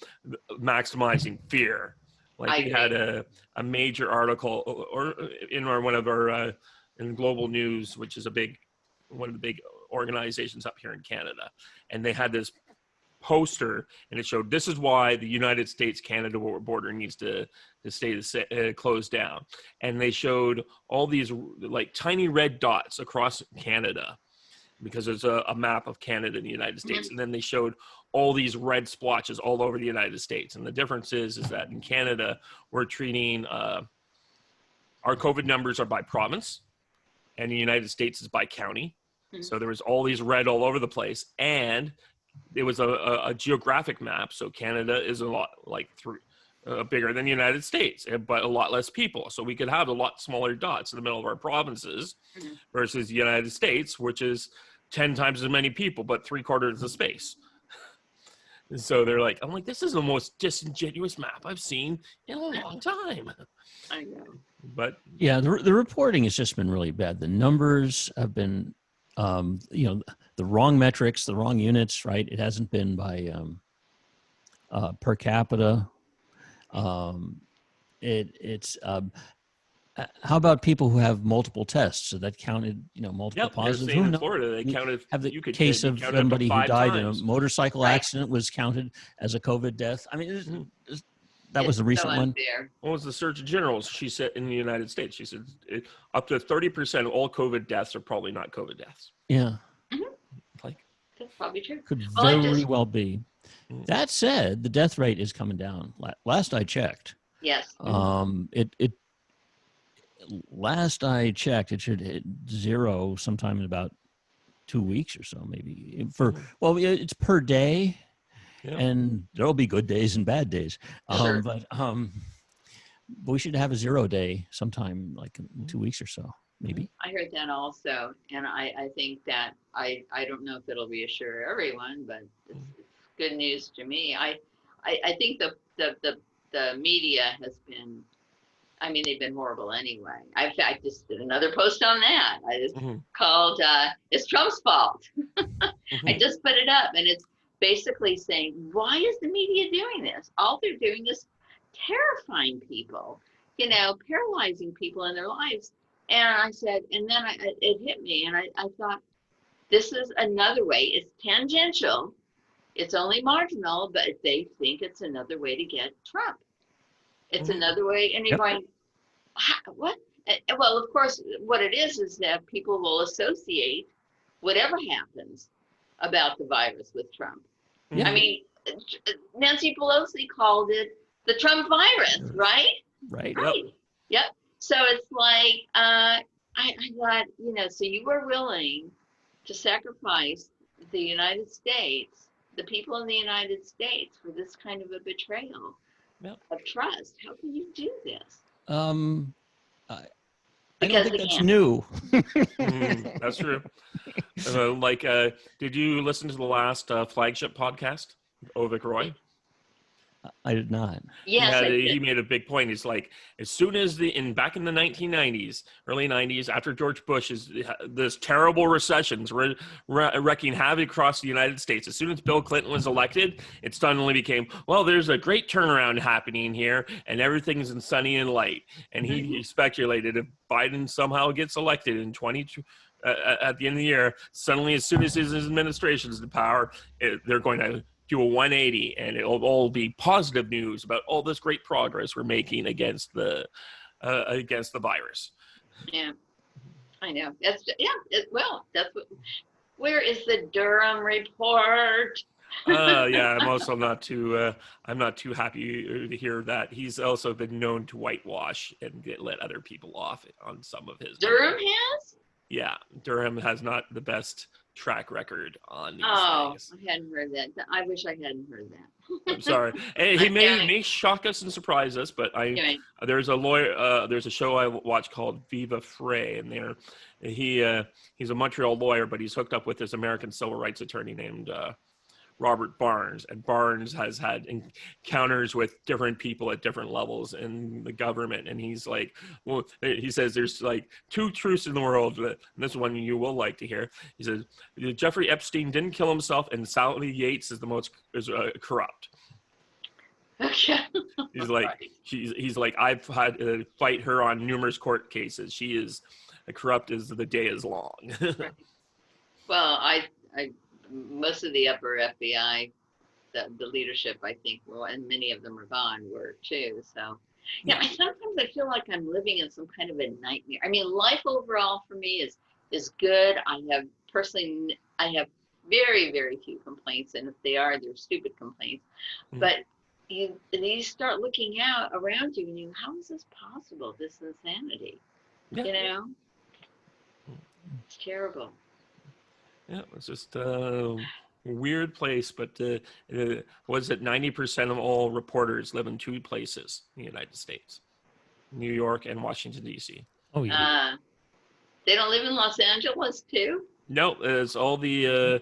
maximizing fear. Like we had a major article or in one of our in Global News, which is one of the big organizations up here in Canada, and they had this poster and it showed this is why the United States-Canada border needs to stay closed down. And they showed all these like tiny red dots across Canada because there's a map of Canada and the United States. And then they showed all these red splotches all over the United States. And the difference is that in Canada, we're treating our COVID numbers are by province, and the United States is by county. So there was all these red all over the place. And it was a geographic map. So Canada is a lot bigger than the United States, but a lot less people. So we could have a lot smaller dots in the middle of our provinces versus the United States, which is 10 times as many people, but 3/4 of the space. And so I'm like, this is the most disingenuous map I've seen in a long time. I know. But yeah, the reporting has just been really bad. The numbers have been, the wrong metrics, the wrong units, right? It hasn't been by per capita. How about people who have multiple tests? So that counted, multiple positives. positives. Who in knows? Florida, they counted. Have the You could case of somebody who died in a motorcycle accident was counted as a COVID death. I mean, that was the recent one. What was the Surgeon General? She said in the United States, she said up to 30% of all COVID deaths are probably not COVID deaths. Yeah. That's probably true. Could very well be. That said, the death rate is coming down. Last I checked. Yes. Last I checked, it should hit 0 sometime in about 2 weeks or so, maybe. It's per day, and there'll be good days and bad days. But we should have a 0 day sometime, like in 2 weeks or so, maybe. I heard that also, and I think that I don't know if it'll reassure everyone, but it's good news to me. I think the media has been. I mean, they've been horrible anyway. I just did another post on that. I just called, it's Trump's fault. I just put it up, and it's basically saying, why is the media doing this? All they're doing is terrifying people, paralyzing people in their lives. And I said, and then it hit me, and I thought, this is another way. It's tangential. It's only marginal, but they think it's another way to get Trump. It's another way, and you're going, what? Well, of course, what it is that people will associate whatever happens about the virus with Trump. Yeah. I mean, Nancy Pelosi called it the Trump virus, right? Right. Yep. So it's like, I thought, so you were willing to sacrifice the United States, the people in the United States, for this kind of a betrayal of trust. How can you do this? I don't think that's new. That's true. Did you listen to the last flagship podcast, Ovik Roy? I did not. Yes, he made a big point. He's like, as soon as back in the 1990s, early 90s, after George Bush's this terrible recessions wrecking havoc across the United States, as soon as Bill Clinton was elected, it suddenly became, well, there's a great turnaround happening here, and everything's in sunny and light. And he speculated if Biden somehow gets elected in at the end of the year, suddenly, as soon as his administration is in power, they're going to do a 180, and it'll all be positive news about all this great progress we're making against the virus. Yeah, I know. That's that's what. Where is the Durham report? I'm also not too. I'm not too happy to hear that he's also been known to whitewash and let other people off on some of his. Durham has. Yeah, Durham has not the best track record on these things. I hadn't heard that. I wish I hadn't heard that. I'm sorry. He may shock us and surprise us, but there's a lawyer. There's a show I watch called Viva Frey, and he's a Montreal lawyer, but he's hooked up with this American civil rights attorney named Robert Barnes, and Barnes has had encounters with different people at different levels in the government, and he's like, well, he says there's like two truths in the world, and this one you will like to hear. He says Jeffrey Epstein didn't kill himself, and Sally Yates is the most corrupt. Okay. He's like, he's like, I've had to fight her on numerous court cases. She is corrupt as the day is long. Right. Well, I most of the upper FBI, the leadership, I think, and many of them are gone, were too. So, sometimes I feel like I'm living in some kind of a nightmare. I mean, life overall for me is good. I have very, very few complaints, and if they are, they're stupid complaints. But you start looking out around you, and how is this possible? This insanity, It's terrible. Yeah, it's just a weird place, but was it 90% of all reporters live in two places in the United States, New York and Washington, D.C. Oh, yeah. They don't live in Los Angeles, too? No, it's all the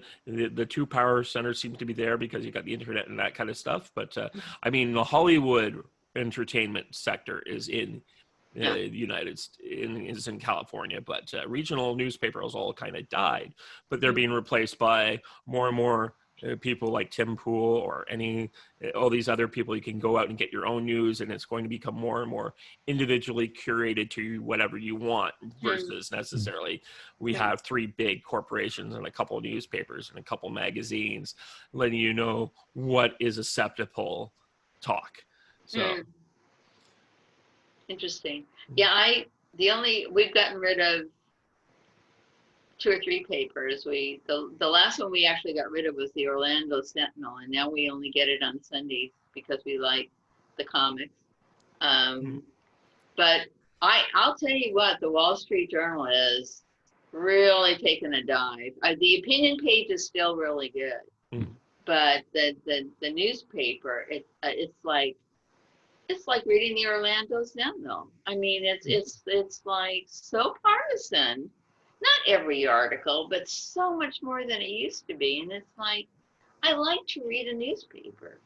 two power centers seem to be there because you got the internet and that kind of stuff. But, I mean, the Hollywood entertainment sector is in the United States, is in California, but regional newspapers all kind of died, but they're being replaced by more and more people like Tim Pool or all these other people. You can go out and get your own news, and it's going to become more and more individually curated to whatever you want versus necessarily we have three big corporations and a couple of newspapers and a couple magazines letting you know what is acceptable talk. So. Interesting. Yeah, we've gotten rid of 2 or 3 papers. The last one we actually got rid of was the Orlando Sentinel, and now we only get it on Sundays because we like the comics. But I'll tell you what, the Wall Street Journal is really taking a dive. The opinion page is still really good, but the newspaper, it's like reading the Orlando Sentinel. I mean, it's like so partisan. Not every article, but so much more than it used to be. And it's like, I like to read a newspaper,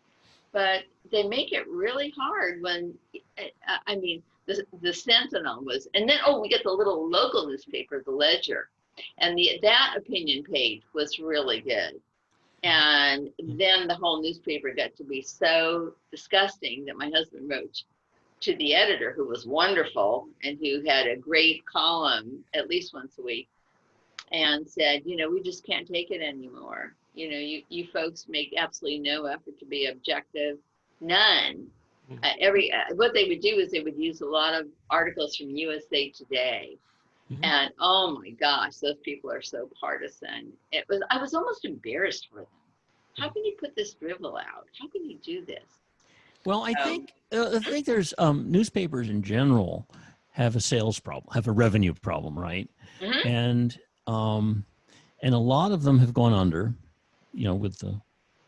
but they make it really hard when, I mean, the Sentinel was, and then, we get the little local newspaper, the Ledger, and that opinion page was really good. And then the whole newspaper got to be so disgusting that my husband wrote to the editor, who was wonderful and who had a great column at least once a week, and said, we just can't take it anymore. You folks make absolutely no effort to be objective, none. What they would do is they would use a lot of articles from USA Today. And oh my gosh, those people are so partisan. I was almost embarrassed for them. How can you put this drivel out? How can you do this? Well, I think there's newspapers in general have a sales problem, have a revenue problem, right? Mhm. And a lot of them have gone under, with the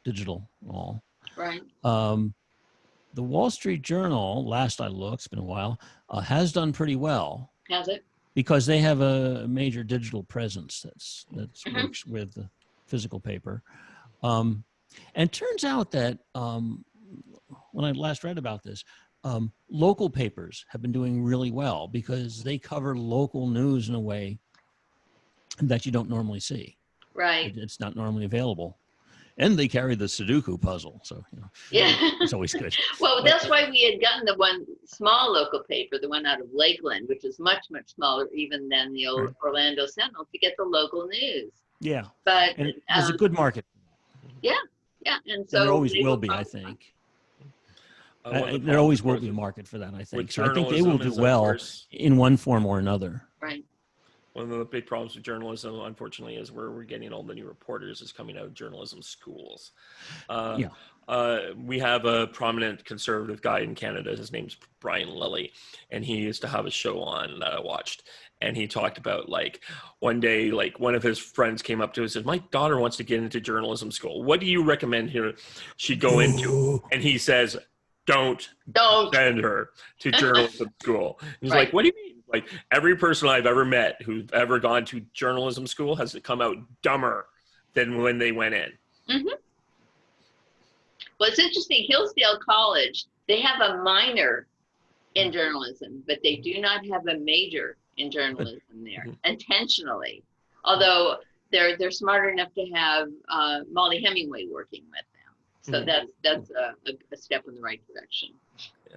digital and all. Right. The Wall Street Journal, last I looked, it's been a while, has done pretty well. Has it? Because they have a major digital presence that Mhm. works with the physical paper. And it turns out that when I last read about this, local papers have been doing really well because they cover local news in a way that you don't normally see. Right. It's not normally available. And they carry the Sudoku puzzle, so Yeah. it's always good. Well, that's why we had gotten the one small local paper, the one out of Lakeland, which is much, much smaller even than the old Right. Orlando Sentinel, to get the local news. Yeah, But and there's a good market. yeah, and so And there always they will were be, I focused on- think. One of the There always problems, will of be a course, market for that, I with think. So I think they will journalism do is, of well course, in one form or another. Right. one of the big problems with journalism, unfortunately, is where we're getting all the new reporters is coming out of journalism schools. Yeah. We have a prominent conservative guy in Canada. His name's Brian Lilly, and he used to have a show on that I watched. And he talked about one day, one of his friends came up to him and said, "My daughter wants to get into journalism school. What do you recommend she go into?" And he says, "Don't send her to journalism school." He's Right. like, "What do you mean?" Every person I've ever met who's ever gone to journalism school has come out dumber than when they went in. Mm-hmm. Well, it's interesting. Hillsdale College, they have a minor in journalism, but they do not have a major in journalism there intentionally. Although they're smart enough to have Molly Hemingway working with them, so that's a step in the right direction. Yeah.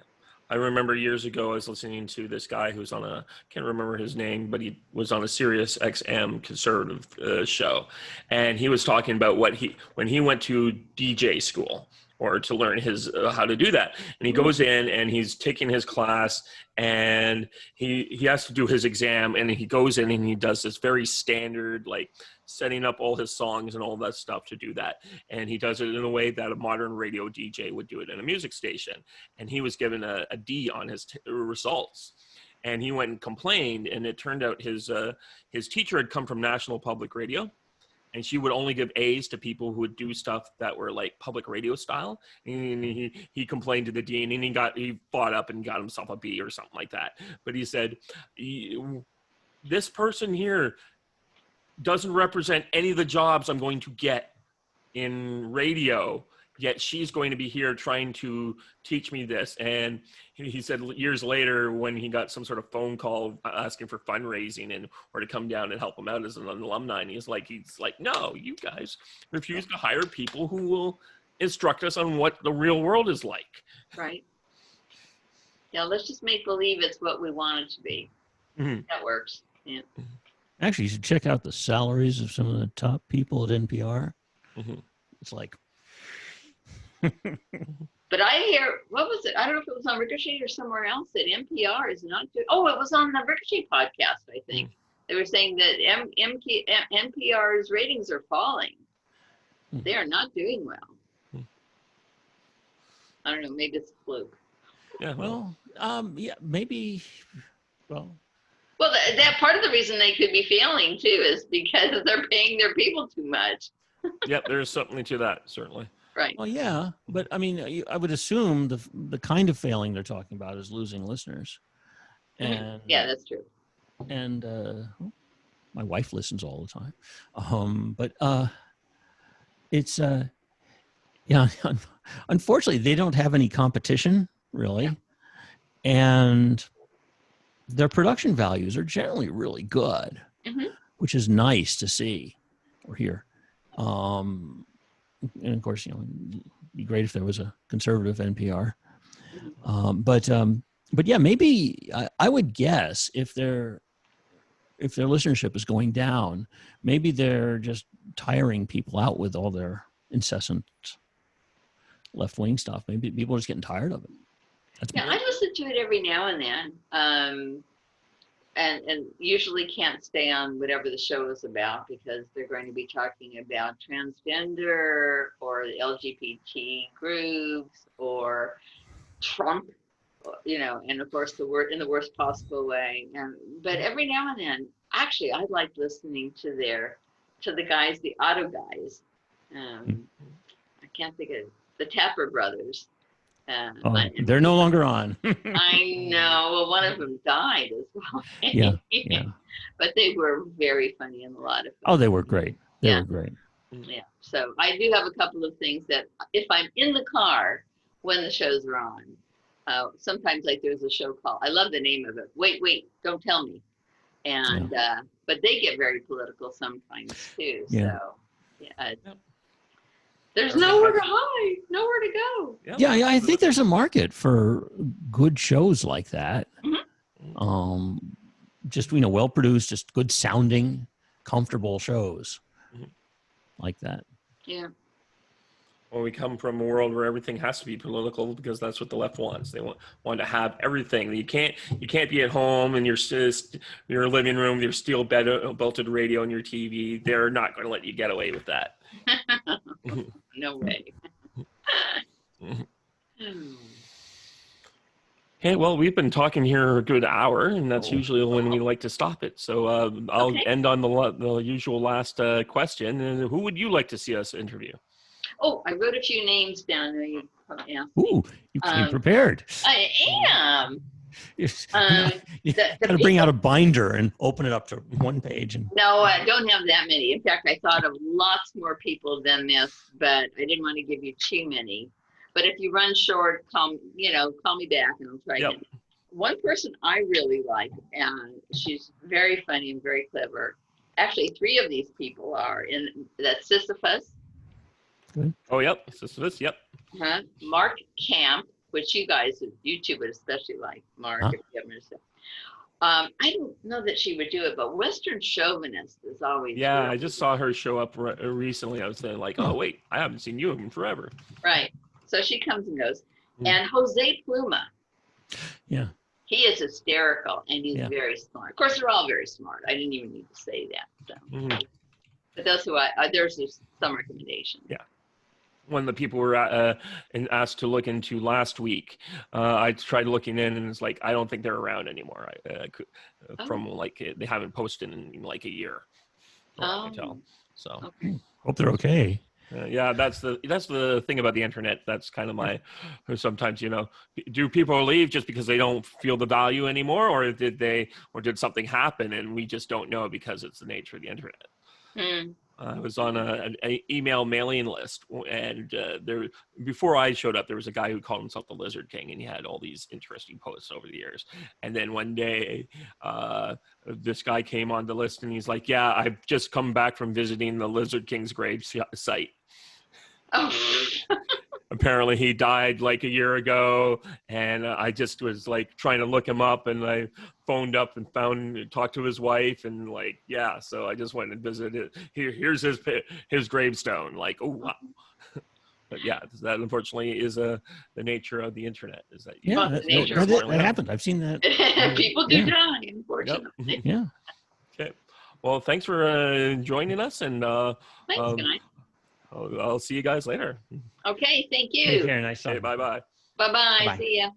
I remember years ago I was listening to this guy who's on can't remember his name, but he was on a Sirius XM conservative show, and he was talking about when he went to DJ school or to learn his how to do that, and he goes in and he's taking his class and he has to do his exam, and he goes in and he does this very standard setting up all his songs and all that stuff to do that. And he does it in a way that a modern radio DJ would do it in a music station. And he was given a D on his results. And he went and complained, and it turned out his teacher had come from National Public Radio, and she would only give A's to people who would do stuff that were public radio style. And he complained to the dean, and he fought up and got himself a B or something like that. But he said, "This person here doesn't represent any of the jobs I'm going to get in radio, yet she's going to be here trying to teach me this." And he said years later, when he got some sort of phone call asking for fundraising or to come down and help him out as an alumni, and he's like, "No, you guys refuse to hire people who will instruct us on what the real world is like." Right. Yeah, let's just make believe it's what we want it to be. Mm-hmm. That works. Yeah. Actually, you should check out the salaries of some of the top people at NPR. Mm-hmm. It's like. But I hear, what was it? I don't know if it was on Ricochet or somewhere else, that NPR is not doing. Oh, it was on the Ricochet podcast, I think. They were saying that NPR's ratings are falling. They are not doing well. I don't know. Maybe it's a fluke. Yeah. Well, yeah, maybe. Well, that part of the reason they could be failing too is because they're paying their people too much. Yep, there's something to that, certainly. Right. well, yeah, but I mean, I would assume the kind of failing they're talking about is losing listeners. And Yeah, that's true. And my wife listens all the time. But it's yeah, unfortunately they don't have any competition really, and their production values are generally really good, which is nice to see or hear. And of course, it'd be great if there was a conservative NPR. But yeah, maybe I would guess if they're if their listenership is going down, maybe they're just tiring people out with all their incessant left-wing stuff. Maybe people are just getting tired of it. Yeah, I listen to it every now and then. And usually can't stay on whatever the show is about because they're going to be talking about transgender or the LGBT groups or Trump, and of course in the worst possible way. But every now and then, actually, I like listening to the guys, the auto guys. I can't think of the Tapper brothers. They're no longer on. I know. Well, one of them died as well. Yeah. But they were very funny and a lot of fun. Oh, they were great. They were great. Yeah. So I do have a couple of things that if I'm in the car when the shows are on, sometimes like there's a show called, I love the name of it. Wait, don't tell me. And, but they get very political sometimes too. Yeah. So there's nowhere to hide, nowhere to go. Yeah, I think there's a market for good shows like that. Just, well produced, just good sounding, comfortable shows like that. Yeah. Well, we come from a world where everything has to be political because that's what the left wants. They want to have everything. You can't be at home in your living room with your steel belted radio and your TV. They're not going to let you get away with that. No way. Hey, well, we've been talking here a good hour, and that's usually when we like to stop it. So I'll end on the usual last question. And who would you like to see us interview? Oh, I wrote a few names down there. You probably asked me. Ooh, you came prepared. I am. You got to bring out a binder and open it up to one page. No, I don't have that many. In fact, I thought of lots more people than this, but I didn't want to give you too many. But if you run short, call me back and I'll try again. One person I really like, and she's very funny and very clever. Actually, three of these people are in that Sisyphus. Good. Oh, yep. Sisyphus, yep. Mark Camp, which you guys at YouTube would especially like, Mark. If you haven't understood. I don't know that she would do it, but Western Chauvinist is always. Yeah, really I just saw her show up recently. I was saying like, oh, wait, I haven't seen you in forever. Right. So she comes and goes. And Jose Pluma. Yeah. He is hysterical and he's very smart. Of course, they're all very smart. I didn't even need to say that. So. But those who there's just some recommendations. Yeah. One of the people were asked to look into last week. I tried looking in, and it's like I don't think they're around anymore. From like they haven't posted in like a year. I tell. So hope they're okay. Yeah, that's the thing about the internet. That's kind of my. Sometimes do people leave just because they don't feel the value anymore, or did something happen and we just don't know because it's the nature of the internet. I was on an email mailing list, and before I showed up, there was a guy who called himself the Lizard King, and he had all these interesting posts over the years. And then one day, this guy came on the list, and he's like, "Yeah, I've just come back from visiting the Lizard King's grave site." Oh. Apparently he died like a year ago, and I just was like trying to look him up, and I phoned up and talked to his wife, and like, yeah, so I just went and visited. Here's his gravestone. Like, oh wow. But yeah, that unfortunately is the nature of the internet. Is that that happened. I've seen that. People do die, unfortunately. Yep. Yeah. Okay. Well, thanks for joining us, and thanks, guys. I'll see you guys later. Okay, thank you. Take care. Nice talking. Okay, bye-bye. Bye-bye. See ya.